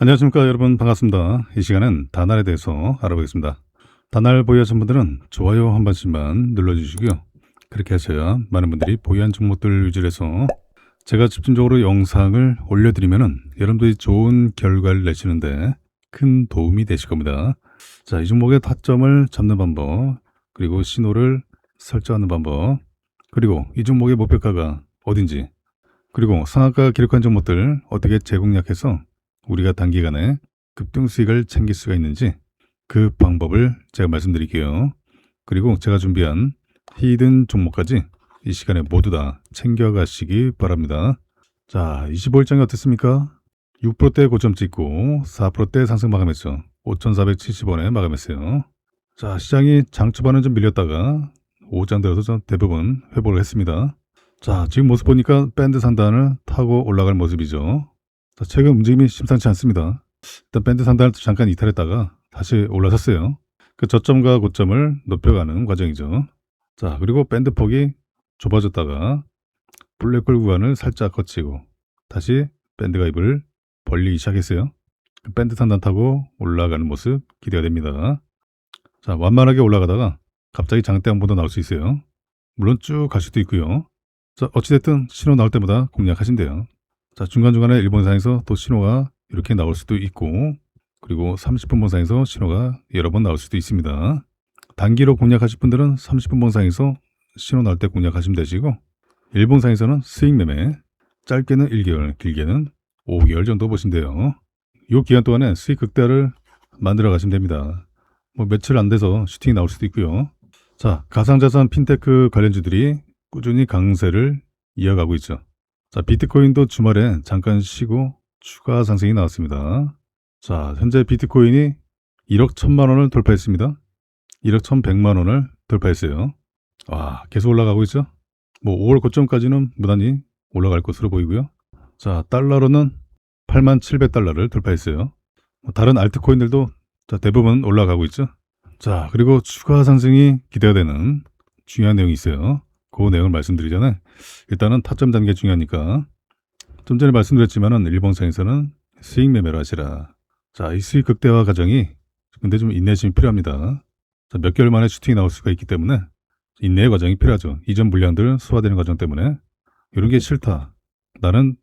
안녕하십니까 여러분, 반갑습니다. 이 시간은 다날에 대해서 알아보겠습니다. 다날 보유하신 분들은 좋아요 한 번씩만 눌러주시고요. 그렇게 하셔야 많은 분들이 보유한 종목들을 유지를 해서 제가 집중적으로 영상을 올려드리면은 여러분들이 좋은 결과를 내시는데 큰 도움이 되실 겁니다. 자, 이 종목의 타점을 잡는 방법, 그리고 신호를 설정하는 방법, 그리고 이 종목의 목표가가 어딘지, 그리고 상한가 기록한 종목들 어떻게 재공략해서 우리가 단기간에 급등 수익을 챙길 수가 있는지 그 방법을 제가 말씀드릴게요. 그리고 제가 준비한 히든 종목까지 이 시간에 모두 다 챙겨가시기 바랍니다. 자, 25일장이 어땠습니까? 6%대 고점 찍고 4%대 상승 마감했죠. 5,470원에 마감했어요. 자, 시장이 장 초반은 좀 밀렸다가 오장 들어서 좀 대부분 회복을 했습니다. 자, 지금 모습 보니까 밴드 상단을 타고 올라갈 모습이죠. 자, 최근 움직임이 심상치 않습니다. 일단 밴드 상단을 잠깐 이탈했다가 다시 올라섰어요. 그 저점과 고점을 높여가는 과정이죠. 자, 그리고 밴드 폭이 좁아졌다가 블랙홀 구간을 살짝 거치고 다시 밴드가 입을 벌리기 시작했어요. 그 밴드 상단 타고 올라가는 모습 기대가 됩니다. 자, 완만하게 올라가다가 갑자기 장대 한번도 나올 수 있어요. 물론 쭉 갈 수도 있고요. 자, 어찌됐든 신호 나올 때마다 공략하시면 돼요. 자, 중간중간에 일본상에서 또 신호가 이렇게 나올 수도 있고, 그리고 30분 봉상에서 신호가 여러 번 나올 수도 있습니다. 단기로 공략하실 분들은 30분 봉상에서 신호 나올 때 공략하시면 되시고, 일본상에서는 수익 매매, 짧게는 1개월, 길게는 5개월 정도 보시면 돼요. 이 기간 동안에 수익 극대화를 만들어 가시면 됩니다. 뭐 며칠 안 돼서 슈팅이 나올 수도 있고요. 자, 가상자산 핀테크 관련주들이 꾸준히 강세를 이어가고 있죠. 자, 비트코인도 주말에 잠깐 쉬고 추가 상승이 나왔습니다. 자, 현재 비트코인이 1억 1천만 원을 돌파했습니다. 1억 1,100만 원을 돌파했어요. 와, 계속 올라가고 있죠. 뭐 5월 고점까지는 무난히 올라갈 것으로 보이고요. 자, 달러로는 87,700달러를 돌파했어요. 다른 알트코인들도 대부분 올라가고 있죠. 자, 그리고 추가 상승이 기대가 되는 중요한 내용이 있어요. 그 내용을 말씀드리잖아요. 일단은 타점 단계 중요하니까 좀 전에 말씀드렸지만은 일본상에서는 수익 매매를 하시라. 자, 이 수익 극대화 과정이 근데 좀 인내심이 필요합니다. 자, 몇 개월 만에 슈팅이 나올 수가 있기 때문에 인내의 과정이 필요하죠. 이전 물량들 소화되는 과정 때문에 이런 게 싫다. 나는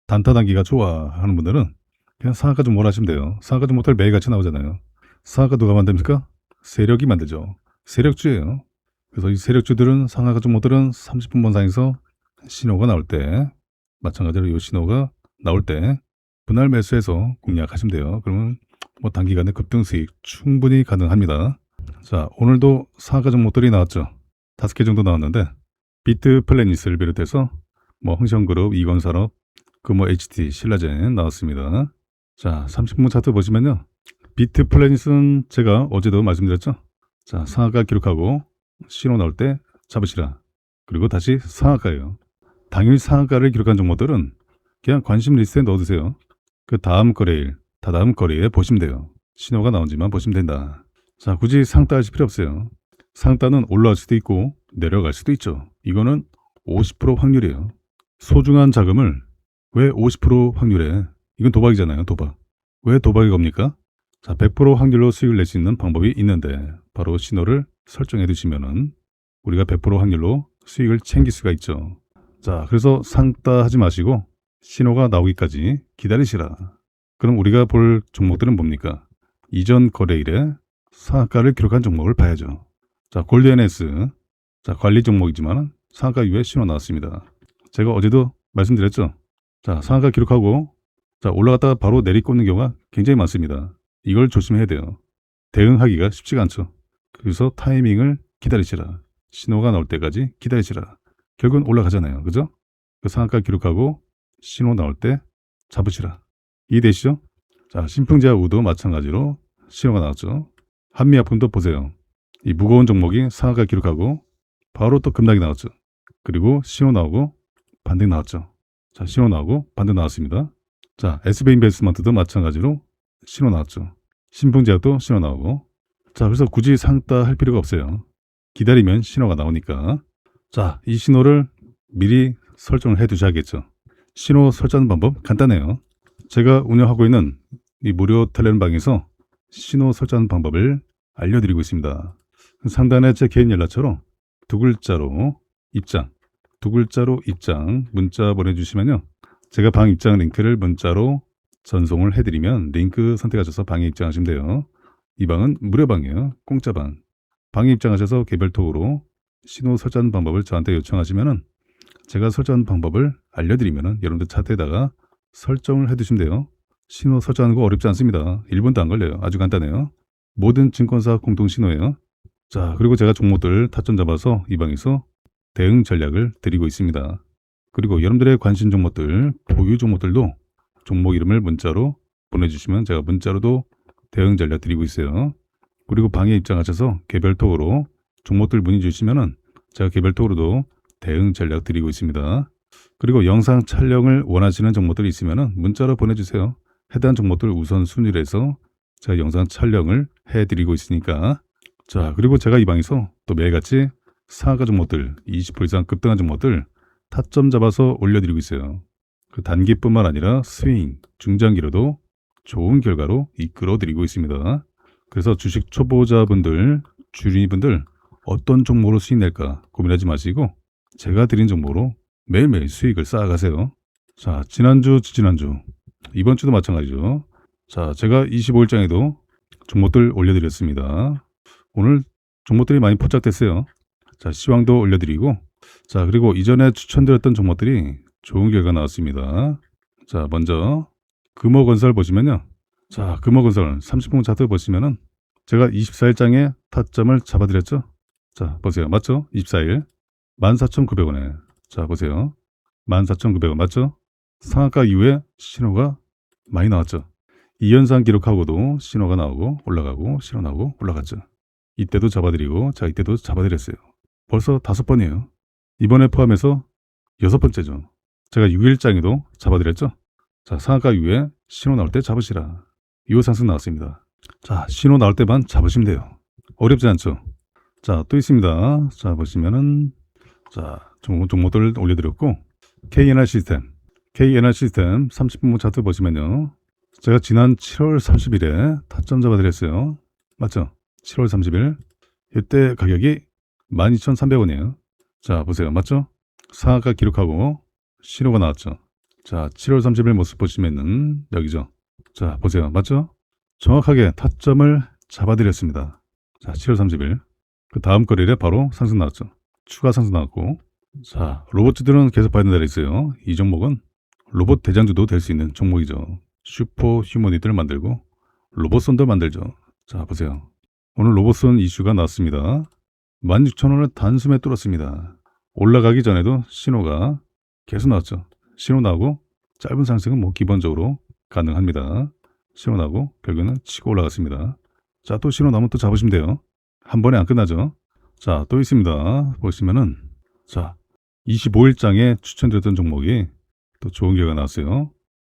단타 단기가 좋아 하는 분들은 그냥 상한가 좀 몰아하시면 돼요. 상한가 좀 못할 매일같이 나오잖아요. 상한가 누가 만듭니까? 세력이 만들죠. 세력주예요. 그래서 이 세력주들은 상한가 종목들은 30분 번상에서 신호가 나올 때 마찬가지로 이 신호가 나올 때 분할 매수해서 공략하시면 돼요. 그러면 뭐 단기간에 급등 수익 충분히 가능합니다. 자, 오늘도 상한가 종목들이 나왔죠. 5개 정도 나왔는데 비트 플래닛을 비롯해서 뭐 흥성그룹, 이건산업, 뭐 HT, 신라젠 나왔습니다. 자, 30분 차트 보시면요. 비트 플래닛은 제가 어제도 말씀드렸죠. 자, 상한가 기록하고 신호 나올 때 잡으시라. 그리고 다시 상한가예요. 당일 상한가를 기록한 종목들은 그냥 관심 리스트에 넣어두세요. 그 다음 거래일, 다다음 거래일에 보시면 돼요. 신호가 나온지만 보시면 된다. 자, 굳이 상따 하실 필요 없어요. 상따는 올라갈 수도 있고 내려갈 수도 있죠. 이거는 50% 확률이에요. 소중한 자금을 왜 50% 확률에, 이건 도박이잖아요. 도박. 왜 도박이 겁니까? 자, 100% 확률로 수익을 낼 수 있는 방법이 있는데 바로 신호를 설정해 두시면은 우리가 100% 확률로 수익을 챙길 수가 있죠. 자, 그래서 상따 하지 마시고 신호가 나오기까지 기다리시라. 그럼 우리가 볼 종목들은 뭡니까? 이전 거래일에 상한가를 기록한 종목을 봐야죠. 자, 골드NS. 자, 관리 종목이지만 상한가 이후에 신호 나왔습니다. 제가 어제도 말씀드렸죠. 자, 상한가 기록하고 자, 올라갔다가 바로 내리꽂는 경우가 굉장히 많습니다. 이걸 조심해야 돼요. 대응하기가 쉽지가 않죠. 그래서 타이밍을 기다리시라. 신호가 나올 때까지 기다리시라. 결국은 올라가잖아요. 그죠? 그 상한가 기록하고 신호 나올 때 잡으시라. 이해되시죠? 자, 신풍제와 우도 마찬가지로 신호가 나왔죠. 한미약품도 보세요. 이 무거운 종목이 상한가 기록하고 바로 또 급락이 나왔죠. 그리고 신호 나오고 반등 나왔죠. 자, 신호 나오고 반등 나왔습니다. 자, SB인베스트먼트도 마찬가지로 신호 나왔죠. 신풍제약도 신호 나오고. 자, 그래서 굳이 상따 할 필요가 없어요. 기다리면 신호가 나오니까. 자, 이 신호를 미리 설정을 해 두셔야겠죠. 신호 설정 방법 간단해요. 제가 운영하고 있는 이 무료 텔레그램 방에서 신호 설정 방법을 알려드리고 있습니다. 상단에 제 개인 연락처로 두 글자로 입장, 두 글자로 입장 문자 보내주시면요. 제가 방 입장 링크를 문자로 전송을 해드리면 링크 선택하셔서 방에 입장하시면 돼요. 이 방은 무료 방이에요. 공짜 방. 방에 입장하셔서 개별톡으로 신호 설정 방법을 저한테 요청하시면은 제가 설정 방법을 알려드리면은 여러분들 차트에다가 설정을 해두시면 돼요. 신호 설정하는 거 어렵지 않습니다. 1분도 안 걸려요. 아주 간단해요. 모든 증권사 공통 신호예요. 자, 그리고 제가 종목들 타점 잡아서 이 방에서 대응 전략을 드리고 있습니다. 그리고 여러분들의 관심 종목들, 보유 종목들도 종목 이름을 문자로 보내주시면 제가 문자로도 대응 전략 드리고 있어요. 그리고 방에 입장하셔서 개별톡으로 종목들 문의 주시면은 제가 개별톡으로도 대응 전략 드리고 있습니다. 그리고 영상 촬영을 원하시는 종목들이 있으면은 문자로 보내주세요. 해당 종목들 우선 순위로 해서 제가 영상 촬영을 해드리고 있으니까. 자, 그리고 제가 이 방에서 또 매일같이 상한가 종목들 20% 이상 급등한 종목들 타점 잡아서 올려드리고 있어요. 그 단기뿐만 아니라 스윙, 중장기로도 좋은 결과로 이끌어드리고 있습니다. 그래서 주식 초보자분들, 주린이분들 어떤 종목으로 수익 낼까 고민하지 마시고 제가 드린 정보로 매일매일 수익을 쌓아가세요. 자, 지난주, 지난주, 이번 주도 마찬가지죠. 자, 제가 25일장에도 종목들 올려드렸습니다. 오늘 종목들이 많이 포착됐어요. 자, 시황도 올려드리고, 자, 그리고 이전에 추천드렸던 종목들이 좋은 결과 나왔습니다. 자, 먼저 금호건설 보시면요. 자, 금호건설 30분 차트 보시면은 제가 24일장에 타점을 잡아드렸죠. 자, 보세요. 맞죠? 24일 14,900원에. 자, 보세요. 14,900원 맞죠? 상한가 이후에 신호가 많이 나왔죠. 이 현상 기록하고도 신호가 나오고 올라가고 신호 나오고 올라갔죠. 이때도 잡아드리고 자 이때도 잡아드렸어요. 벌써 5번이에요. 이번에 포함해서 6번째죠. 제가 6일장에도 잡아드렸죠. 자, 상한가 이후에 신호 나올 때 잡으시라. 이후 상승 나왔습니다. 자, 신호 나올 때만 잡으시면 돼요. 어렵지 않죠. 자, 또 있습니다. 자, 보시면은 자, 종목들 올려드렸고 KNR 시스템 30분 차트 보시면요. 제가 지난 7월 30일에 타점 잡아드렸어요. 맞죠? 7월 30일 이때 가격이 12,300원이에요. 자, 보세요. 맞죠? 상한가 기록하고 신호가 나왔죠. 자, 7월 30일 모습 보시면은 여기죠. 자, 보세요. 맞죠? 정확하게 타점을 잡아드렸습니다. 자, 7월 30일 그 다음 거래일에 바로 상승 나왔죠. 추가 상승 나왔고 자, 로봇들은 계속 봐야 된다 있어요. 이 종목은 로봇 대장주도 될 수 있는 종목이죠. 슈퍼 휴머니드를 만들고 로봇선도 만들죠. 자, 보세요. 오늘 로봇선 이슈가 나왔습니다. 16,000원을 단숨에 뚫었습니다. 올라가기 전에도 신호가 계속 나왔죠. 신호 나오고 짧은 상승은 뭐 기본적으로 가능합니다. 신호 나오고 결국에는 치고 올라갔습니다. 자, 또 신호 나오면 또 잡으시면 돼요. 한 번에 안 끝나죠. 자, 또 있습니다. 보시면은 자, 25일장에 추천드렸던 종목이 또 좋은 결과가 나왔어요.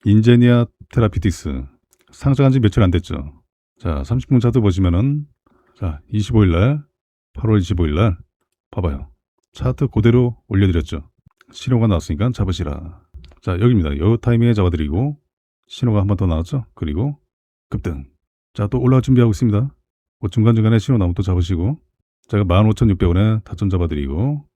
인제니아 테라피틱스 상장한 지 며칠 안 됐죠. 자, 30분 차트 보시면은 자, 25일날 8월 25일날 봐봐요. 차트 그대로 올려드렸죠. 신호가 나왔으니까 잡으시라. 자, 여기입니다. 요 타이밍에 잡아드리고 신호가 한 번 더 나왔죠. 그리고 급등. 자, 또 올라갈 준비하고 있습니다. 그 중간중간에 신호 나오면 또 잡으시고 제가 15,600원에 타점 잡아드리고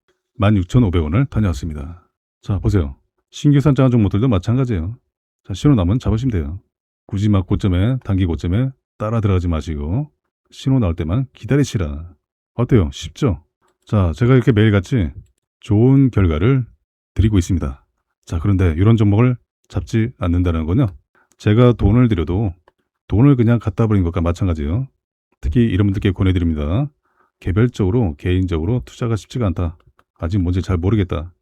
16,500원을 다녀왔습니다. 자, 보세요. 신규 산장한 종목들도 마찬가지예요. 자, 신호 나오면 잡으시면 돼요. 굳이 막 고점에 단기 고점에 따라 들어가지 마시고 신호 나올 때만 기다리시라. 어때요? 쉽죠? 자, 제가 이렇게 매일같이 좋은 결과를 드리고 있습니다. 자, 그런데 이런 종목을 잡지 않는다는 건요. 제가 돈을 들여도 돈을 그냥 갖다 버린 것과 마찬가지예요. 특히 이런 분들께 권해드립니다. 개별적으로 개인적으로 투자가 쉽지가 않다. 아직 뭔지 잘 모르겠다.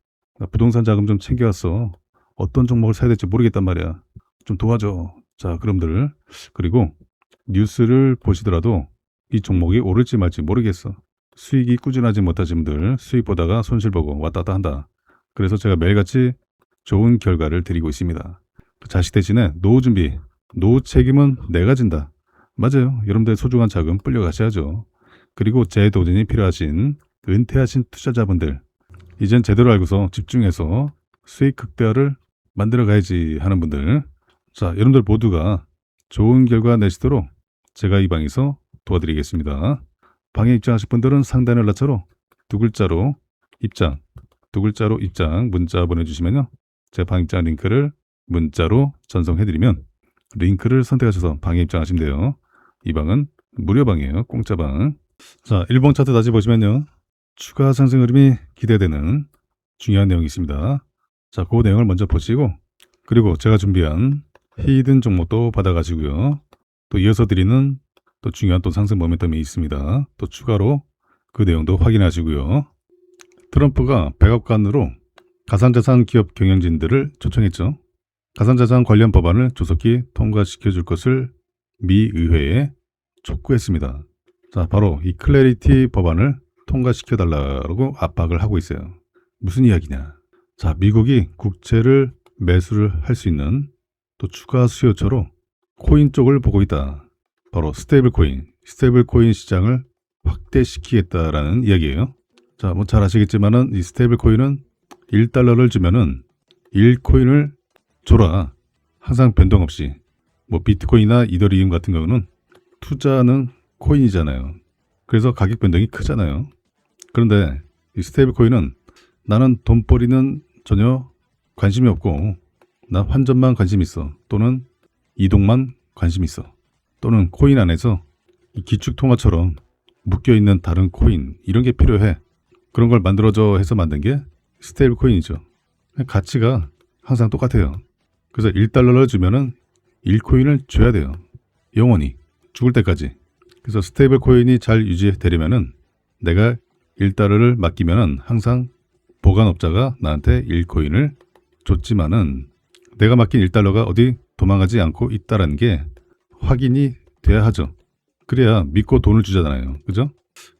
나 부동산 자금 좀 챙겨왔어. 어떤 종목을 사야 될지 모르겠단 말이야. 좀 도와줘. 자, 그럼들. 그리고 뉴스를 보시더라도 이 종목이 오를지 말지 모르겠어. 수익이 꾸준하지 못하신 분들 수익 보다가 손실 보고 왔다 갔다 한다. 그래서 제가 매일같이 좋은 결과를 드리고 있습니다. 자식 대신에 노후 준비, 노후 책임은 내가 진다. 맞아요. 여러분들의 소중한 자금 불려가셔야죠. 그리고 재도전이 필요하신 은퇴하신 투자자분들 이젠 제대로 알고서 집중해서 수익 극대화를 만들어 가야지 하는 분들 자, 여러분들 모두가 좋은 결과 내시도록 제가 이 방에서 도와드리겠습니다. 방에 입장하실 분들은 상단의 연락처로 두 글자로 입장 문자 보내주시면요. 제 방 입장 링크를 문자로 전송해드리면 링크를 선택하셔서 방에 입장하시면 돼요. 이 방은 무료 방이에요. 공짜 방. 자, 1번 차트 다시 보시면요. 추가 상승 흐름이 기대되는 중요한 내용이 있습니다. 자, 그 내용을 먼저 보시고 그리고 제가 준비한 히든 종목도 받아가시고요. 또 이어서 드리는 또 중요한 또 상승 모멘텀이 있습니다. 또 추가로 그 내용도 확인하시고요. 트럼프가 백악관으로 가상자산 기업 경영진들을 초청했죠. 가상자산 관련 법안을 조속히 통과시켜 줄 것을 미 의회에 촉구했습니다. 자, 바로 이 클래리티 법안을 통과시켜 달라고 압박을 하고 있어요. 무슨 이야기냐? 자, 미국이 국채를 매수를 할 수 있는 또 추가 수요처로 코인 쪽을 보고 있다. 바로 스테이블 코인 시장을 확대시키겠다라는 이야기예요. 자, 뭐 잘 아시겠지만은 이 스테이블 코인은 1달러를 주면은 1코인을 줘라. 항상 변동 없이. 뭐 비트코인이나 이더리움 같은 경우는 투자는 코인이잖아요. 그래서 가격 변동이 크잖아요. 그런데 이 스테이블 코인은 나는 돈벌이는 전혀 관심이 없고 나 환전만 관심 있어. 또는 이동만 관심 있어. 또는 코인 안에서 이 기축통화처럼 묶여있는 다른 코인 이런 게 필요해. 그런 걸 만들어줘 해서 만든 게 스테이블 코인이죠. 가치가 항상 똑같아요. 그래서 1달러를 주면은 1코인을 줘야 돼요. 영원히 죽을 때까지. 그래서 스테이블 코인이 잘 유지되려면은 내가 1달러를 맡기면은 항상 보관업자가 나한테 1코인을 줬지만은 내가 맡긴 1달러가 어디 도망가지 않고 있다라는 게 확인이 돼야 하죠. 그래야 믿고 돈을 주잖아요. 그죠?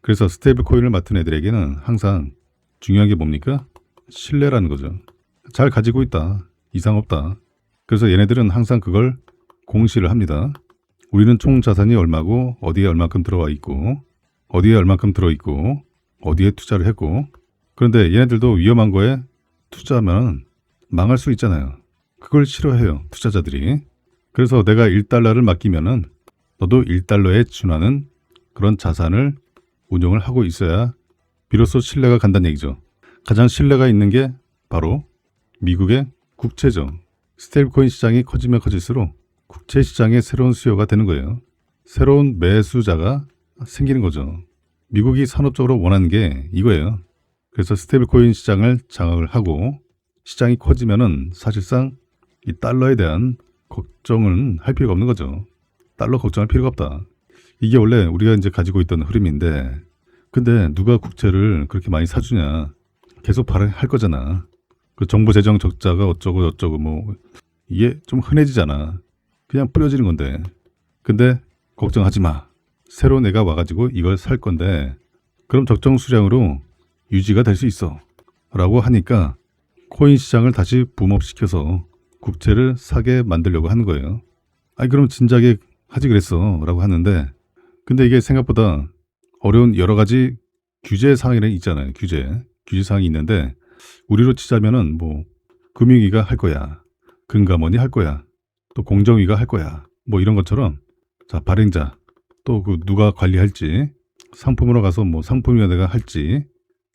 그래서 스테이블 코인을 맡은 애들에게는 항상 중요한 게 뭡니까? 신뢰라는 거죠. 잘 가지고 있다. 이상 없다. 그래서 얘네들은 항상 그걸 공시를 합니다. 우리는 총 자산이 얼마고 어디에 얼마큼 들어와 있고 어디에 얼마큼 들어있고 어디에 투자를 했고 그런데 얘네들도 위험한 거에 투자하면 망할 수 있잖아요. 그걸 싫어해요. 투자자들이. 그래서 내가 1달러를 맡기면은 너도 1달러에 준하는 그런 자산을 운용을 하고 있어야 비로소 신뢰가 간다는 얘기죠. 가장 신뢰가 있는 게 바로 미국의 국채죠. 스테이블코인 시장이 커지면 커질수록 국채 시장에 새로운 수요가 되는 거예요. 새로운 매수자가 생기는 거죠. 미국이 산업적으로 원하는 게 이거예요. 그래서 스테이블코인 시장을 장악을 하고 시장이 커지면은 사실상 이 달러에 대한 걱정은 할 필요가 없는 거죠. 달러 걱정할 필요가 없다. 이게 원래 우리가 이제 가지고 있던 흐름인데 근데 누가 국채를 그렇게 많이 사주냐. 계속 발행할 거잖아. 그 정부 재정 적자가 어쩌고 저쩌고 뭐 이게 좀 흔해지잖아. 그냥 뿌려지는 건데. 근데 걱정하지 마. 새로운 애가 와가지고 이걸 살 건데 그럼 적정 수량으로 유지가 될 수 있어. 라고 하니까 코인 시장을 다시 붐업시켜서 국채를 사게 만들려고 하는 거예요. 아니 그럼 진작에 하지 그랬어. 라고 하는데 근데 이게 생각보다 어려운 여러 가지 규제 사항이 있잖아요. 규제 사항이 있는데 우리로 치자면은 뭐 금융위가 할 거야. 금감원이 할 거야. 또 공정위가 할 거야. 뭐 이런 것처럼 자 발행자 또 그 누가 관리할지 상품으로 가서 뭐 상품위원회가 할지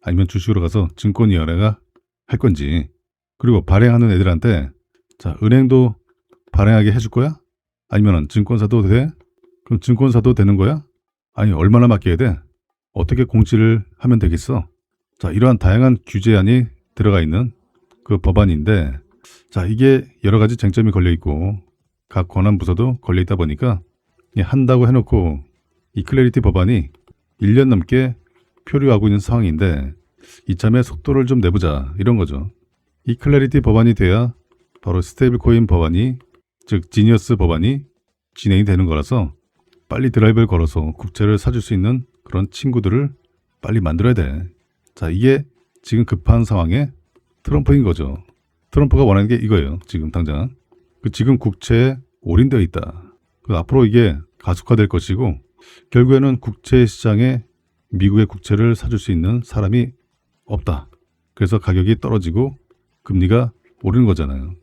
아니면 주식으로 가서 증권위원회가 할 건지 그리고 발행하는 애들한테 자 은행도 발행하게 해줄 거야? 아니면 증권사도 돼? 그럼 증권사도 되는 거야? 아니 얼마나 맡겨야 돼? 어떻게 공시를 하면 되겠어? 자 이러한 다양한 규제안이 들어가 있는 그 법안인데 자 이게 여러 가지 쟁점이 걸려 있고 각 권한 부서도 걸려 있다 보니까 한다고 해놓고 이 클래리티 법안이 1년 넘게 표류하고 있는 상황인데 이참에 속도를 좀 내보자 이런 거죠. 이 클래리티 법안이 돼야 바로 스테이블 코인 법안이 즉 지니어스 법안이 진행이 되는 거라서 빨리 드라이브를 걸어서 국채를 사줄 수 있는 그런 친구들을 빨리 만들어야 돼. 자 이게 지금 급한 상황에 트럼프인 거죠. 트럼프가 원하는 게 이거예요. 지금 당장 지금 국채에 올인되어 있다. 앞으로 이게 가속화될 것이고 결국에는 국채 시장에 미국의 국채를 사줄 수 있는 사람이 없다. 그래서 가격이 떨어지고 금리가 오르는 거잖아요.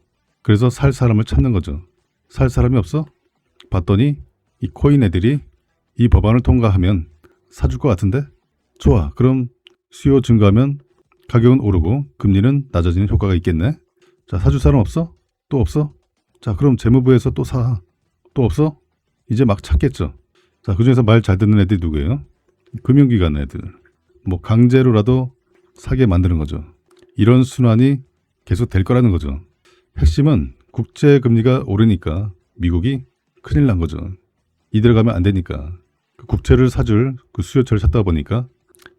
그래서 살 사람을 찾는 거죠. 살 사람이 없어? 봤더니 이 코인 애들이 이 법안을 통과하면 사줄 것 같은데? 좋아. 그럼 수요 증가하면 가격은 오르고 금리는 낮아지는 효과가 있겠네. 자, 사줄 사람 없어? 또 없어? 자, 그럼 재무부에서 또 사. 또 없어? 이제 막 찾겠죠. 자, 그중에서 말 잘 듣는 애들이 누구예요? 금융기관 애들. 뭐 강제로라도 사게 만드는 거죠. 이런 순환이 계속 될 거라는 거죠. 핵심은 국채금리가 오르니까 미국이 큰일 난 거죠. 이대로 가면 안 되니까. 그 국채를 사줄 그 수요처를 찾다 보니까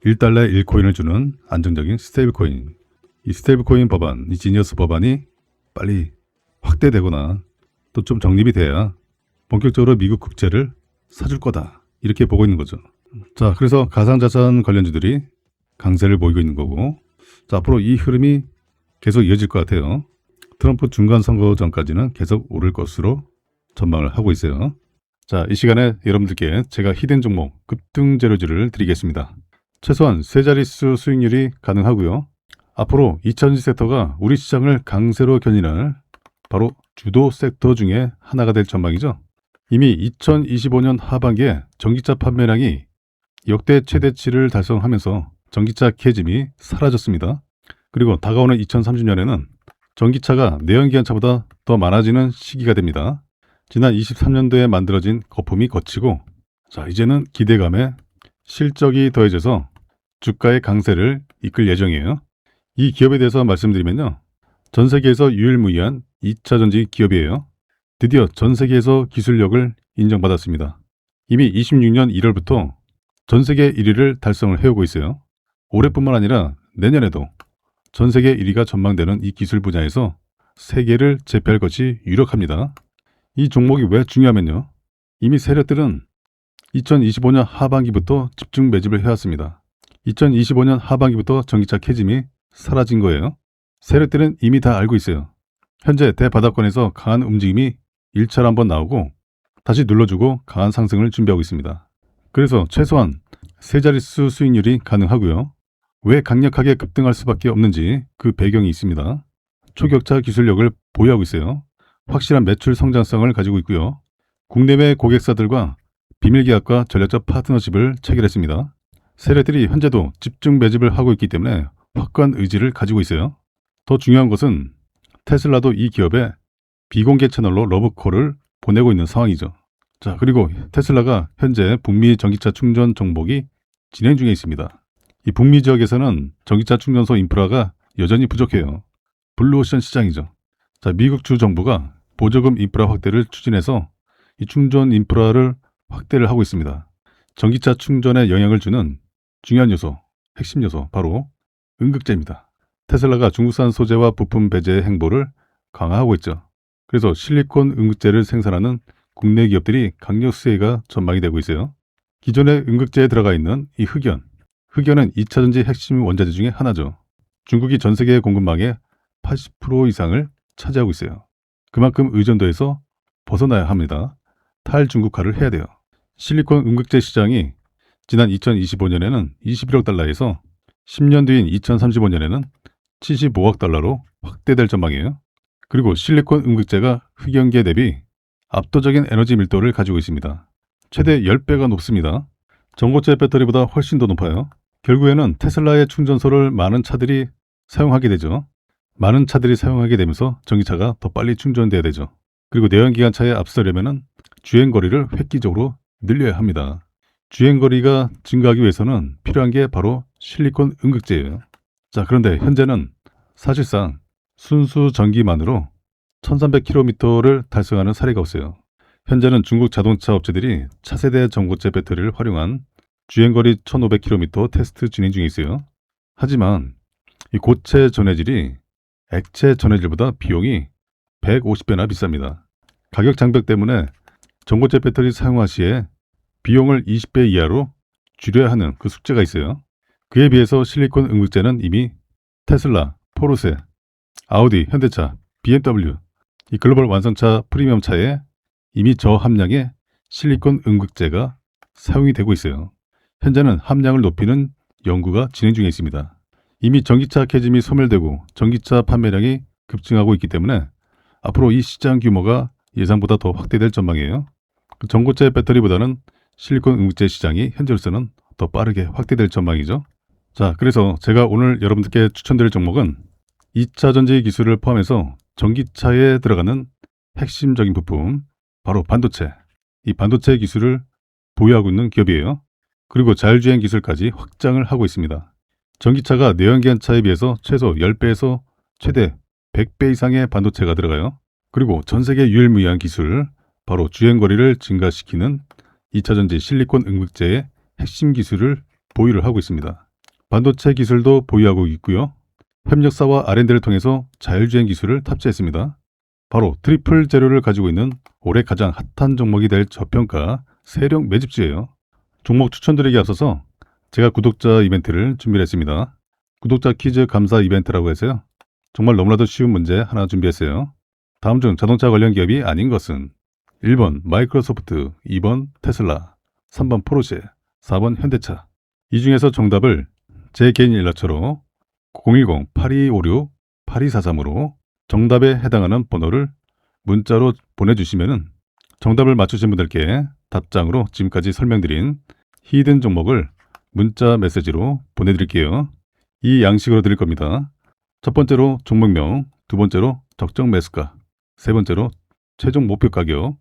1달러에 1코인을 주는 안정적인 스테이블 코인. 이 스테이블 코인 법안, 이 지니어스 법안이 빨리 확대되거나 또 좀 정립이 돼야 본격적으로 미국 국채를 사줄 거다. 이렇게 보고 있는 거죠. 자, 그래서 가상자산 관련주들이 강세를 보이고 있는 거고, 자, 앞으로 이 흐름이 계속 이어질 것 같아요. 트럼프 중간선거 전까지는 계속 오를 것으로 전망을 하고 있어요. 자, 이 시간에 여러분들께 제가 히든 종목 급등 재료주를 드리겠습니다. 최소한 세 자릿수 수익률이 가능하고요. 앞으로 2000지 섹터가 우리 시장을 강세로 견인할 바로 주도 섹터 중에 하나가 될 전망이죠. 이미 2025년 하반기에 전기차 판매량이 역대 최대치를 달성하면서 전기차 캐즘이 사라졌습니다. 그리고 다가오는 2030년에는 전기차가 내연기관차보다 더 많아지는 시기가 됩니다. 지난 23년도에 만들어진 거품이 거치고, 자, 이제는 기대감에 실적이 더해져서 주가의 강세를 이끌 예정이에요. 이 기업에 대해서 말씀드리면요. 전 세계에서 유일무이한 2차전지 기업이에요. 드디어 전 세계에서 기술력을 인정받았습니다. 이미 26년 1월부터 전 세계 1위를 달성을 해오고 있어요. 올해뿐만 아니라 내년에도 전 세계 1위가 전망되는 이 기술 분야에서 세계를 제패할 것이 유력합니다. 이 종목이 왜 중요하면요. 이미 세력들은 2025년 하반기부터 집중 매집을 해왔습니다. 2025년 하반기부터 전기차 캐즘이 사라진 거예요. 세력들은 이미 다 알고 있어요. 현재 대바닥권에서 강한 움직임이 1차로 한번 나오고 다시 눌러주고 강한 상승을 준비하고 있습니다. 그래서 최소한 세 자릿수 수익률이 가능하고요. 왜 강력하게 급등할 수밖에 없는지 그 배경이 있습니다. 초격차 기술력을 보유하고 있어요. 확실한 매출 성장성을 가지고 있고요. 국내외 고객사들과 비밀계약과 전략적 파트너십을 체결했습니다. 세력들이 현재도 집중 매집을 하고 있기 때문에 확고한 의지를 가지고 있어요. 더 중요한 것은 테슬라도 이 기업에 비공개 채널로 러브콜을 보내고 있는 상황이죠. 자, 그리고 테슬라가 현재 북미 전기차 충전 정복이 진행 중에 있습니다. 이 북미 지역에서는 전기차 충전소 인프라가 여전히 부족해요. 블루오션 시장이죠. 자, 미국 주 정부가 보조금 인프라 확대를 추진해서 이 충전 인프라를 확대를 하고 있습니다. 전기차 충전에 영향을 주는 중요한 요소, 핵심 요소, 바로 음극재입니다. 테슬라가 중국산 소재와 부품 배제 행보를 강화하고 있죠. 그래서 실리콘 음극재를 생산하는 국내 기업들이 강력 수혜가 전망이 되고 있어요. 기존의 음극재에 들어가 있는 이 흑연, 흑연은 2차전지 핵심 원자재 중에 하나죠. 중국이 전 세계 공급망의 80% 이상을 차지하고 있어요. 그만큼 의존도에서 벗어나야 합니다. 탈중국화를 해야 돼요. 실리콘 음극재 시장이 지난 2025년에는 21억 달러에서 10년 뒤인 2035년에는 75억 달러로 확대될 전망이에요. 그리고 실리콘 음극재가 흑연계 대비 압도적인 에너지 밀도를 가지고 있습니다. 최대 10배가 높습니다. 전고체 배터리보다 훨씬 더 높아요. 결국에는 테슬라의 충전소를 많은 차들이 사용하게 되죠. 많은 차들이 사용하게 되면서 전기차가 더 빨리 충전돼야 되죠. 그리고 내연기관차에 앞서려면 주행거리를 획기적으로 늘려야 합니다. 주행거리가 증가하기 위해서는 필요한 게 바로 실리콘 음극재예요. 자, 그런데 현재는 사실상 순수 전기만으로 1300km를 달성하는 사례가 없어요. 현재는 중국 자동차 업체들이 차세대 전고체 배터리를 활용한 주행거리 1500km 테스트 진행 중에 있어요. 하지만 이 고체 전해질이 액체 전해질보다 비용이 150배나 비쌉니다. 가격 장벽 때문에 전고체 배터리 사용화 시에 비용을 20배 이하로 줄여야 하는 그 숙제가 있어요. 그에 비해서 실리콘 음극재는 이미 테슬라, 포르쉐, 아우디, 현대차, BMW, 이 글로벌 완성차 프리미엄 차에 이미 저함량의 실리콘 음극재가 사용이 되고 있어요. 현재는 함량을 높이는 연구가 진행 중에 있습니다. 이미 전기차 캐즘이 소멸되고 전기차 판매량이 급증하고 있기 때문에 앞으로 이 시장 규모가 예상보다 더 확대될 전망이에요. 전고체 배터리보다는 실리콘 응급제 시장이 현재로서는 더 빠르게 확대될 전망이죠. 자, 그래서 제가 오늘 여러분들께 추천드릴 종목은 2차 전지 기술을 포함해서 전기차에 들어가는 핵심적인 부품, 바로 반도체. 이 반도체 기술을 보유하고 있는 기업이에요. 그리고 자율주행 기술까지 확장을 하고 있습니다. 전기차가 내연기관차에 비해서 최소 10배에서 최대 100배 이상의 반도체가 들어가요. 그리고 전 세계 유일무이한 기술, 바로 주행거리를 증가시키는 2차전지 실리콘 응급제의 핵심 기술을 보유를 하고 있습니다. 반도체 기술도 보유하고 있고요. 협력사와 R&D를 통해서 자율주행 기술을 탑재했습니다. 바로 트리플 재료를 가지고 있는 올해 가장 핫한 종목이 될 저평가 세력 매집주예요. 종목 추천드리기 앞서서 제가 구독자 이벤트를 준비했습니다. 구독자 퀴즈 감사 이벤트라고 해서요. 정말 너무나도 쉬운 문제 하나 준비했어요. 다음 중 자동차 관련 기업이 아닌 것은 1번 마이크로소프트, 2번 테슬라, 3번 포르쉐, 4번 현대차. 이 중에서 정답을 제 개인 연락처로 010-8256-8243으로 정답에 해당하는 번호를 문자로 보내주시면 정답을 맞추신 분들께 답장으로 지금까지 설명드린 히든 종목을 문자 메시지로 보내드릴게요. 이 양식으로 드릴 겁니다. 첫 번째로 종목명, 두 번째로 적정 매수가, 세 번째로 최종 목표 가격,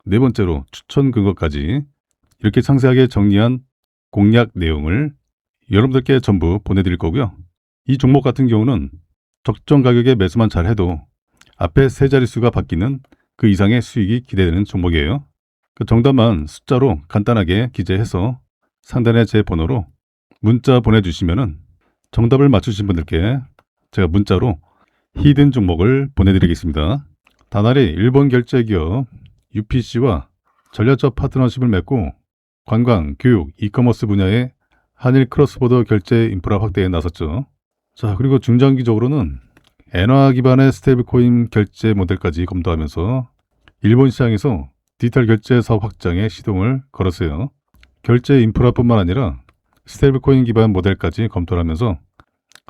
네 번째로 추천 근거까지 이렇게 상세하게 정리한 공략 내용을 여러분들께 전부 보내드릴 거고요. 이 종목 같은 경우는 적정 가격에 매수만 잘 해도 앞에 세 자릿수가 바뀌는 그 이상의 수익이 기대되는 종목이에요. 그 정답만 숫자로 간단하게 기재해서 상단에 제 번호로 문자 보내주시면 정답을 맞추신 분들께 제가 문자로 히든 종목을 보내드리겠습니다. 다나리 일본 결제기업 UPC와 전략적 파트너십을 맺고 관광, 교육, 이커머스 분야의 한일 크로스보더 결제 인프라 확대에 나섰죠. 자, 그리고 중장기적으로는 엔화 기반의 스테이블코인 결제 모델까지 검토하면서 일본 시장에서 디지털 결제 사업 확장에 시동을 걸었어요. 결제 인프라뿐만 아니라 스테이블코인 기반 모델까지 검토를 하면서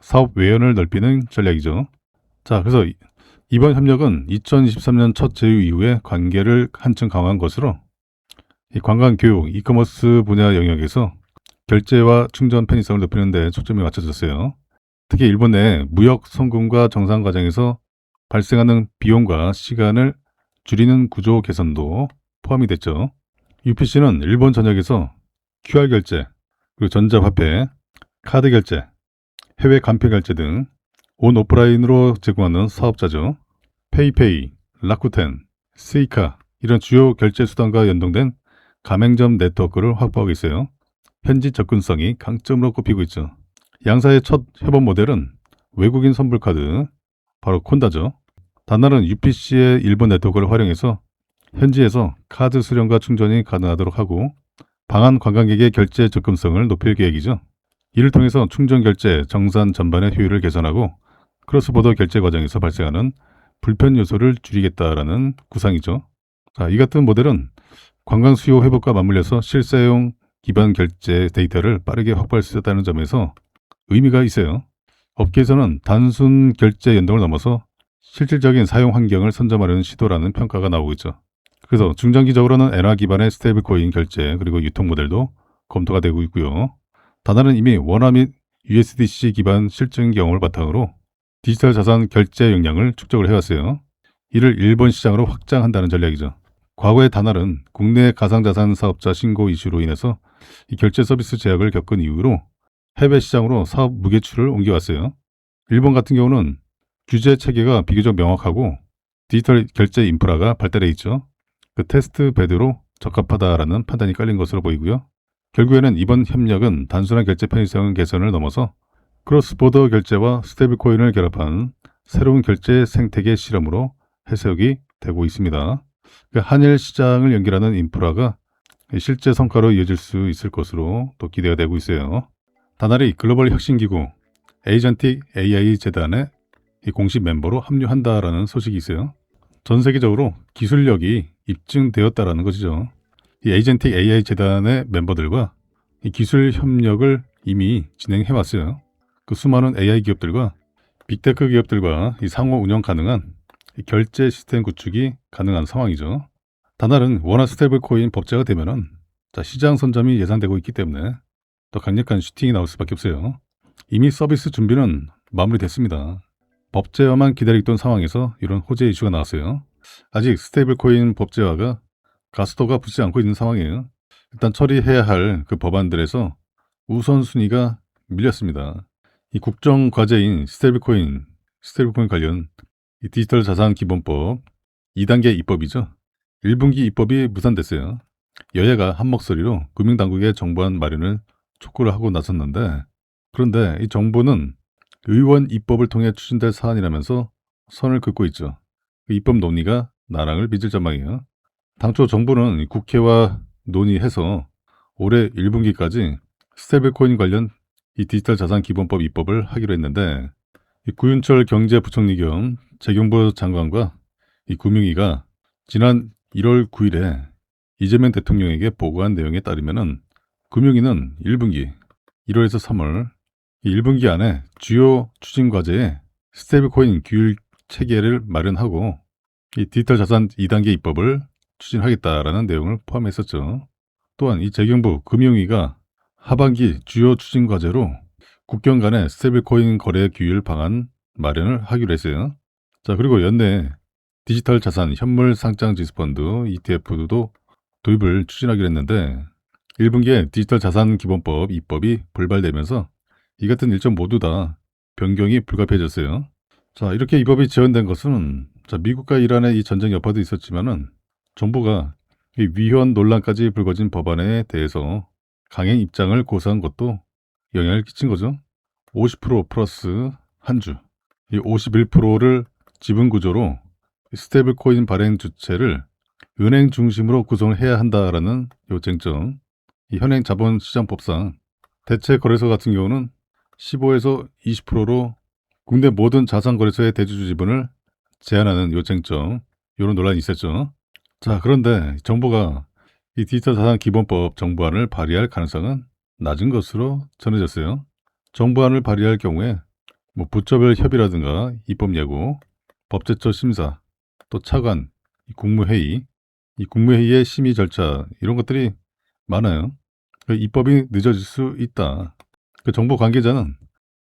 사업 외연을 넓히는 전략이죠. 자, 그래서 이번 협력은 2023년 첫 제휴 이후에 관계를 한층 강화한 것으로 이 관광, 교육, 이커머스 분야 영역에서 결제와 충전 편의성을 높이는 데 초점이 맞춰졌어요. 특히 일본 내 무역 송금과 정상 과정에서 발생하는 비용과 시간을 줄이는 구조 개선도 포함이 됐죠. UPC는 일본 전역에서 QR 결제, 그리고 전자화폐, 카드 결제, 해외 간편 결제 등 온 오프라인으로 제공하는 사업자죠. 페이페이, 라쿠텐, 스이카 이런 주요 결제 수단과 연동된 가맹점 네트워크를 확보하고 있어요. 현지 접근성이 강점으로 꼽히고 있죠. 양사의 첫 협업 모델은 외국인 선불카드, 바로 콘다죠. 다나는 UPC의 일본 네트워크를 활용해서 현지에서 카드 수령과 충전이 가능하도록 하고 방한 관광객의 결제 접근성을 높일 계획이죠. 이를 통해서 충전 결제, 정산 전반의 효율을 개선하고 크로스보더 결제 과정에서 발생하는 불편 요소를 줄이겠다라는 구상이죠. 자, 이 같은 모델은 관광 수요 회복과 맞물려서 실사용 기반 결제 데이터를 빠르게 확보할 수 있다는 점에서 의미가 있어요. 업계에서는 단순 결제 연동을 넘어서 실질적인 사용 환경을 선점하려는 시도라는 평가가 나오고 있죠. 그래서 중장기적으로는 엔화 기반의 스테이블코인 결제 그리고 유통 모델도 검토가 되고 있고요. 다나는 이미 원화 및 USDC 기반 실증 경험을 바탕으로 디지털 자산 결제 역량을 축적을 해왔어요. 이를 일본 시장으로 확장한다는 전략이죠. 과거의 다나는 국내 가상자산 사업자 신고 이슈로 인해서 이 결제 서비스 제약을 겪은 이후로 해외 시장으로 사업 무게추를 옮겨왔어요. 일본 같은 경우는 규제 체계가 비교적 명확하고 디지털 결제 인프라가 발달해 있죠. 그 테스트 베드로 적합하다라는 판단이 깔린 것으로 보이고요. 결국에는 이번 협력은 단순한 결제 편의성 개선을 넘어서 크로스보더 결제와 스테이블코인을 결합한 새로운 결제 생태계 실험으로 해석이 되고 있습니다. 한일 시장을 연결하는 인프라가 실제 성과로 이어질 수 있을 것으로 또 기대가 되고 있어요. 다나리 글로벌 혁신기구 에이전틱 AI 재단의 공식 멤버로 합류한다라는 소식이 있어요. 전 세계적으로 기술력이 입증되었다라는 것이죠. 이 에이전틱 AI 재단의 멤버들과 이 기술 협력을 이미 진행해 왔어요. 그 수많은 AI 기업들과 빅테크 기업들과 이 상호 운영 가능한 이 결제 시스템 구축이 가능한 상황이죠. 다날은 원화 스테이블 코인 법제가 되면은 시장 선점이 예상되고 있기 때문에 더 강력한 슈팅이 나올 수밖에 없어요. 이미 서비스 준비는 마무리됐습니다. 법제화만 기다리던 상황에서 이런 호재 이슈가 나왔어요. 아직 스테이블 코인 법제화가 가속도가 붙지 않고 있는 상황이에요. 일단 처리해야 할 그 법안들에서 우선순위가 밀렸습니다. 이 국정 과제인 스테이블 코인 관련 이 디지털 자산 기본법 2단계 입법이죠. 1분기 입법이 무산됐어요. 여야가 한 목소리로 금융당국의 정부안 마련을 촉구를 하고 나섰는데, 그런데 이 정부는 의원 입법을 통해 추진될 사안이라면서 선을 긋고 있죠. 그 입법 논의가 나랑을 빚을 전망이에요. 당초 정부는 국회와 논의해서 올해 1분기까지 스테이블코인 관련 이 디지털 자산 기본법 입법을 하기로 했는데, 이 구윤철 경제부총리 겸 재경부 장관과 이 금융위가 지난 1월 9일에 이재명 대통령에게 보고한 내용에 따르면은 금융위는 1분기 1월에서 3월 이 1분기 안에 주요 추진 과제에 스테이블코인 규율 체계를 마련하고 이 디지털 자산 2단계 입법을 추진하겠다라는 내용을 포함했었죠. 또한 이 재경부 금융위가 하반기 주요 추진 과제로 국경 간의 스테이블코인 거래 규율 방안 마련을 하기로 했어요. 자, 그리고 연내 디지털 자산 현물 상장 지수펀드 ETF도 도입을 추진하기로 했는데 1분기에 디지털 자산 기본법 입법이 불발되면서 이 같은 일정 모두 다 변경이 불가피해졌어요. 자, 이렇게 입법이 지연된 것은 미국과 이란의 이 전쟁 여파도 있었지만은 정부가 이 위헌 논란까지 불거진 법안에 대해서 강행 입장을 고수한 것도 영향을 끼친 거죠. 50% 플러스 한 주, 이 51%를 지분 구조로 스테이블 코인 발행 주체를 은행 중심으로 구성을 해야 한다라는 쟁점. 이 현행 자본시장법상 대체 거래소 같은 경우는 15에서 20%로 국내 모든 자산거래소의 대주주 지분을 제한하는 쟁점, 이런 논란이 있었죠. 자, 그런데 정부가 이 디지털 자산 기본법 정부안을 발의할 가능성은 낮은 것으로 전해졌어요. 정부안을 발의할 경우에 부처별 협의라든가 입법 예고, 법제처 심사, 또 차관, 국무회의, 이 국무회의의 심의 절차, 이런 것들이 많아요. 입법이 늦어질 수 있다. 정부 관계자는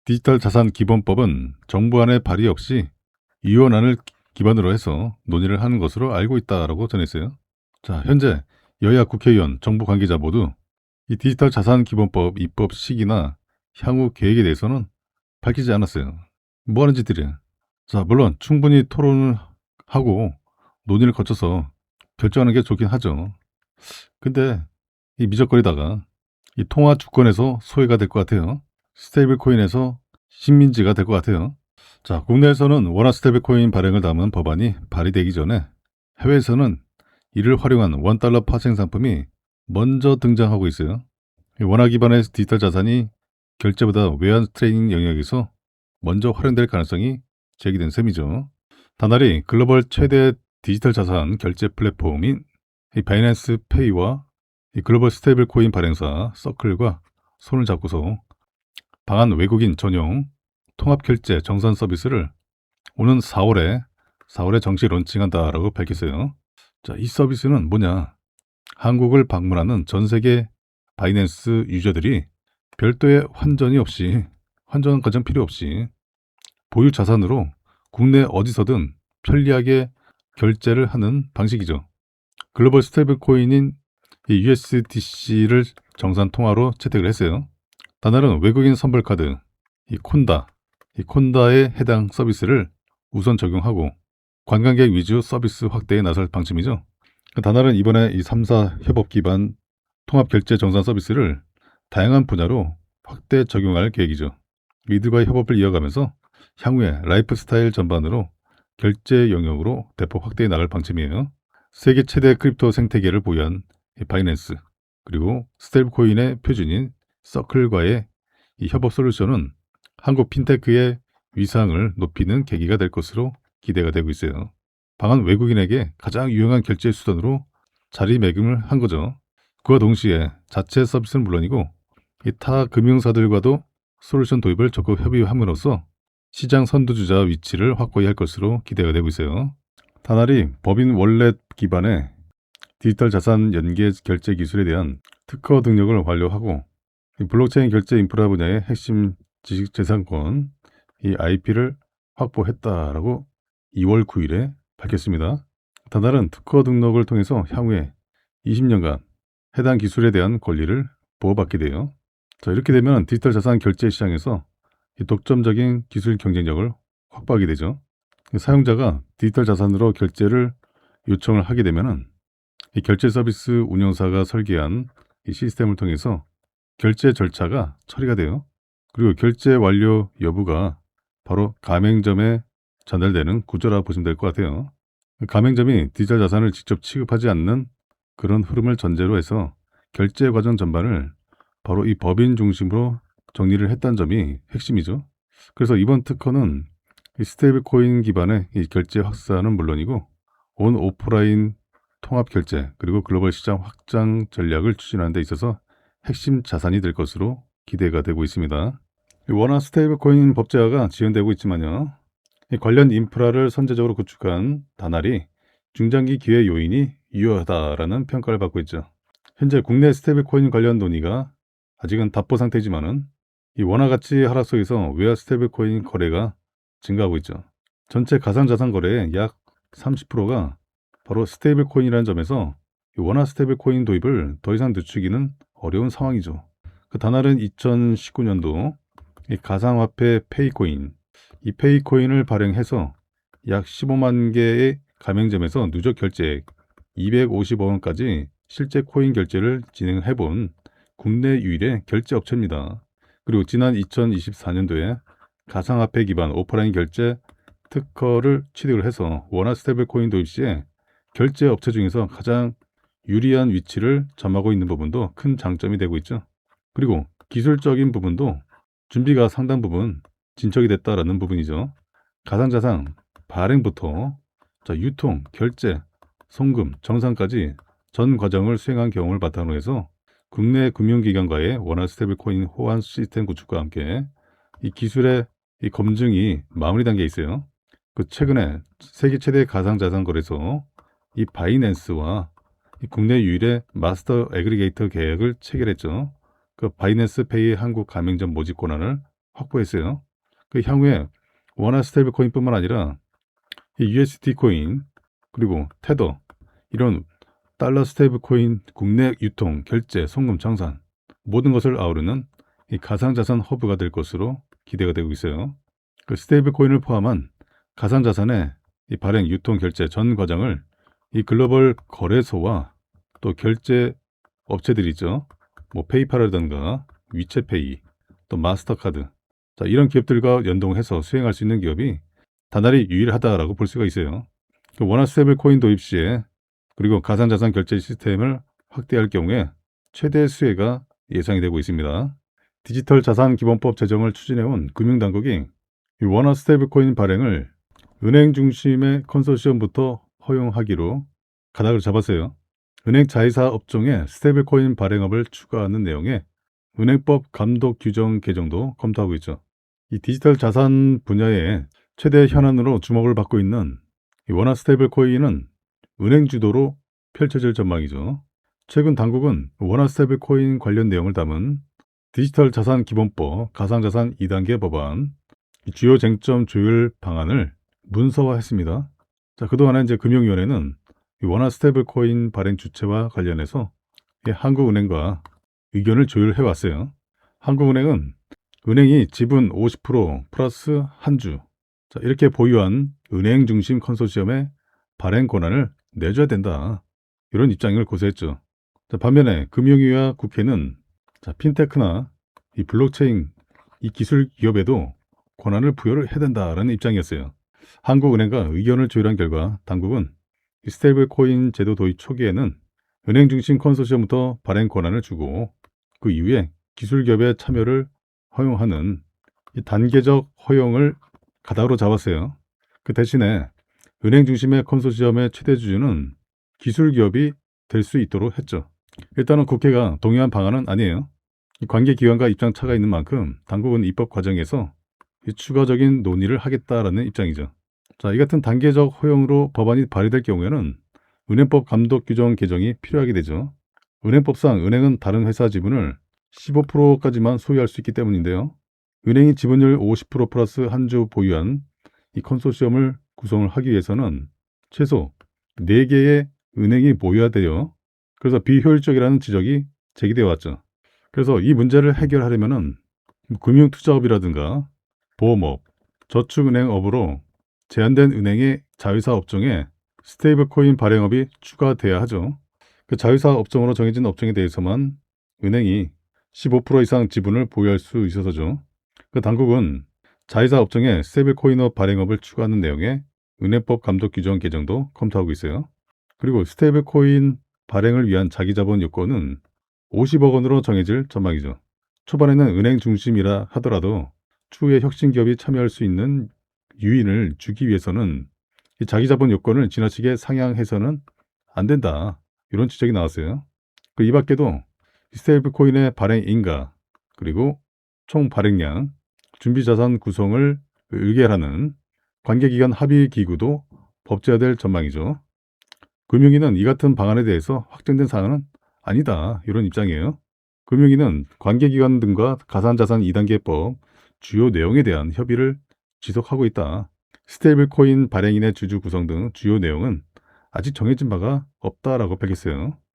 디지털 자산 기본법은 정부안의 발의 없이 위원안을 기반으로 해서 논의를 하는 것으로 알고 있다라고 전했어요. 자, 현재 여야 국회의원, 정부 관계자 모두 이 디지털 자산 기본법 입법 시기나 향후 계획에 대해서는 밝히지 않았어요. 뭐 하는 짓들이야. 자, 물론 충분히 토론을 하고 논의를 거쳐서 결정하는 게 좋긴 하죠. 근데 이 미적거리다가 이 통화 주권에서 소외가 될 것 같아요. 스테이블 코인에서 식민지가 될 것 같아요. 자, 국내에서는 원화 스테이블 코인 발행을 담은 법안이 발의되기 전에 해외에서는 이를 활용한 원달러 파생 상품이 먼저 등장하고 있어요. 원화 기반의 디지털 자산이 결제보다 외환 트레이딩 영역에서 먼저 활용될 가능성이 제기된 셈이죠. 다날이 글로벌 최대 디지털 자산 결제 플랫폼인 이 바이낸스 페이와 이 글로벌 스테이블 코인 발행사 서클과 손을 잡고서 방한 외국인 전용 통합 결제 정산 서비스를 오는 4월에 정식 론칭한다라고 밝혔어요. 자, 이 서비스는 뭐냐? 한국을 방문하는 전 세계 바이낸스 유저들이 별도의 환전 과정 필요 없이 보유 자산으로 국내 어디서든 편리하게 결제를 하는 방식이죠. 글로벌 스테이블 코인인 USDC를 정산 통화로 채택을 했어요. 다날은 외국인 선불카드 콘다에 해당 서비스를 우선 적용하고 관광객 위주 서비스 확대에 나설 방침이죠. 다날은 이번에 이 3사 협업 기반 통합 결제 정산 서비스를 다양한 분야로 확대 적용할 계획이죠. 이들과의 협업을 이어가면서 향후에 라이프 스타일 전반으로 결제 영역으로 대폭 확대해 나갈 방침이에요. 세계 최대 크립토 생태계를 보유한 바이낸스 그리고 스테이블 코인의 표준인 서클과의 이 협업 솔루션은 한국 핀테크의 위상을 높이는 계기가 될 것으로 기대가 되고 있어요. 방한 외국인에게 가장 유용한 결제 수단으로 자리매김을 한 거죠. 그와 동시에 자체 서비스는 물론이고 이 타 금융사들과도 솔루션 도입을 적극 협의함으로써 시장 선두주자 위치를 확고히 할 것으로 기대가 되고 있어요. 다날이 법인 월렛 기반의 디지털 자산 연계 결제 기술에 대한 특허 등록을 완료하고 이 블록체인 결제 인프라 분야의 핵심 지식재산권 이 IP를 확보했다라고 2월 9일에 밝혔습니다. 다날은 특허 등록을 통해서 향후에 20년간 해당 기술에 대한 권리를 보호받게 돼요. 자, 이렇게 되면 디지털 자산 결제 시장에서 이 독점적인 기술 경쟁력을 확보하게 되죠. 사용자가 디지털 자산으로 결제를 요청을 하게 되면은 이 결제 서비스 운영사가 설계한 이 시스템을 통해서 결제 절차가 처리가 돼요. 그리고 결제 완료 여부가 바로 가맹점에 전달되는 구조라 보시면 될 것 같아요. 가맹점이 디지털 자산을 직접 취급하지 않는 그런 흐름을 전제로 해서 결제 과정 전반을 바로 이 법인 중심으로 정리를 했다는 점이 핵심이죠. 그래서 이번 특허는 이 스테이블 코인 기반의 이 결제 확산은 물론이고 온 오프라인 통합 결제 그리고 글로벌 시장 확장 전략을 추진하는 데 있어서 핵심 자산이 될 것으로 기대가 되고 있습니다. 원화 스테이블 코인 법제화가 지연되고 있지만요. 이 관련 인프라를 선제적으로 구축한 다날이 중장기 기회 요인이 유효하다라는 평가를 받고 있죠. 현재 국내 스테이블 코인 관련 논의가 아직은 답보 상태지만은 이 원화 가치 하락 속에서 외화 스테이블 코인 거래가 증가하고 있죠. 전체 가상자산 거래의 약 30%가 바로 스테이블 코인이라는 점에서 원화 스테이블 코인 도입을 더 이상 늦추기는 어려운 상황이죠. 그 다날은 2019년도 이 가상화폐 페이코인, 이 페이코인을 발행해서 약 15만 개의 가맹점에서 누적 결제액 250억 원까지 실제 코인 결제를 진행해본 국내 유일의 결제 업체입니다. 그리고 지난 2024년도에 가상화폐 기반 오프라인 결제 특허를 취득을 해서 원화 스테이블 코인 도입 시에 결제 업체 중에서 가장 유리한 위치를 점하고 있는 부분도 큰 장점이 되고 있죠. 그리고 기술적인 부분도 준비가 상당 부분 진척이 됐다라는 부분이죠. 가상자산 발행부터 유통, 결제, 송금, 정산까지 전 과정을 수행한 경험을 바탕으로 해서 국내 금융기관과의 원화 스테이블 코인 호환 시스템 구축과 함께 이 기술의 이 검증이 마무리 단계에 있어요. 그 최근에 세계 최대 가상자산 거래소 이 바이낸스와 이 국내 유일의 마스터 애그리게이터 계약을 체결했죠. 그 바이낸스 페이 한국 가맹점 모집 권한을 확보했어요. 그 향후에 원화 스테이블 코인뿐만 아니라 이 USD 코인 그리고 테더 이런 달러 스테이블 코인 국내 유통, 결제, 송금, 정산 모든 것을 아우르는 이 가상자산 허브가 될 것으로 기대가 되고 있어요. 그 스테이블 코인을 포함한 가상자산의 이 발행, 유통, 결제 전 과정을 이 글로벌 거래소와 또 결제 업체들이 있죠. 뭐 페이팔이라든가 위챗페이, 또 마스터카드 이런 기업들과 연동해서 수행할 수 있는 기업이 다날이 유일하다라고 볼 수가 있어요. 그 원화 스테이블 코인 도입 시에 그리고 가상자산 결제 시스템을 확대할 경우에 최대 수혜가 예상이 되고 있습니다. 디지털 자산 기본법 제정을 추진해온 금융당국이 이 원화 스테이블 코인 발행을 은행 중심의 컨소시엄부터 허용하기로 가닥을 잡았어요. 은행 자회사 업종에 스테이블 코인 발행업을 추가하는 내용의 은행법 감독 규정 개정도 검토하고 있죠. 이 디지털 자산 분야의 최대 현안으로 주목을 받고 있는 이 원화 스테이블 코인은 은행 주도로 펼쳐질 전망이죠. 최근 당국은 원화 스테이블 코인 관련 내용을 담은 디지털 자산 기본법 가상자산 2단계 법안 주요 쟁점 조율 방안을 문서화했습니다. 그동안에 이제 금융위원회는 이 원화 스테이블 코인 발행 주체와 관련해서 한국은행과 의견을 조율해 왔어요. 한국은행은 은행이 지분 50% 플러스 한 주 이렇게 보유한 은행 중심 컨소시엄의 발행 권한을 내줘야 된다. 이런 입장을 고수했죠. 반면에 금융위와 국회는 핀테크나 이 블록체인 이 기술 기업에도 권한을 부여를 해야 된다라는 입장이었어요. 한국은행과 의견을 조율한 결과 당국은 이 스테이블 코인 제도 도입 초기에는 은행 중심 컨소시엄부터 발행 권한을 주고 그 이후에 기술 기업의 참여를 허용하는 이 단계적 허용을 가닥으로 잡았어요. 그 대신에 은행 중심의 컨소시엄의 최대 주주는 기술 기업이 될 수 있도록 했죠. 일단은 국회가 동의한 방안은 아니에요. 관계 기관과 입장 차가 있는 만큼 당국은 입법 과정에서 추가적인 논의를 하겠다라는 입장이죠. 이 같은 단계적 허용으로 법안이 발의될 경우에는 은행법 감독 규정 개정이 필요하게 되죠. 은행법상 은행은 다른 회사 지분을 15%까지만 소유할 수 있기 때문인데요. 은행이 지분율 50% 플러스 한 주 보유한 이 컨소시엄을 구성을 하기 위해서는 최소 4개의 은행이 모여야 돼요. 그래서 비효율적이라는 지적이 제기되어 왔죠. 그래서 이 문제를 해결하려면은 금융투자업이라든가 보험업, 저축은행업으로 제한된 은행의 자회사 업종에 스테이블 코인 발행업이 추가돼야 하죠. 그 자회사 업종으로 정해진 업종에 대해서만 은행이 15% 이상 지분을 보유할 수 있어서죠. 그 당국은 자회사 업종에 스테이블 코인업 발행업을 추가하는 내용의 은행법 감독 규정 개정도 검토하고 있어요. 그리고 스테이블 코인 발행을 위한 자기자본 요건은 50억 원으로 정해질 전망이죠. 초반에는 은행 중심이라 하더라도 추후에 혁신 기업이 참여할 수 있는 유인을 주기 위해서는 이 자기자본 요건을 지나치게 상향해서는 안 된다. 이런 지적이 나왔어요. 이 밖에도 스테이블 코인의 발행 인가, 그리고 총 발행량, 준비 자산 구성을 의결하는 관계기관 합의 기구도 법제화될 전망이죠. 금융위는 이 같은 방안에 대해서 확정된 사항은 아니다. 이런 입장이에요. 금융위는 관계기관 등과 가상자산 2단계법 주요 내용에 대한 협의를 지속하고 있다. 스테이블 코인 발행인의 주주 구성 등 주요 내용은 아직 정해진 바가 없다라고 밝혔어요.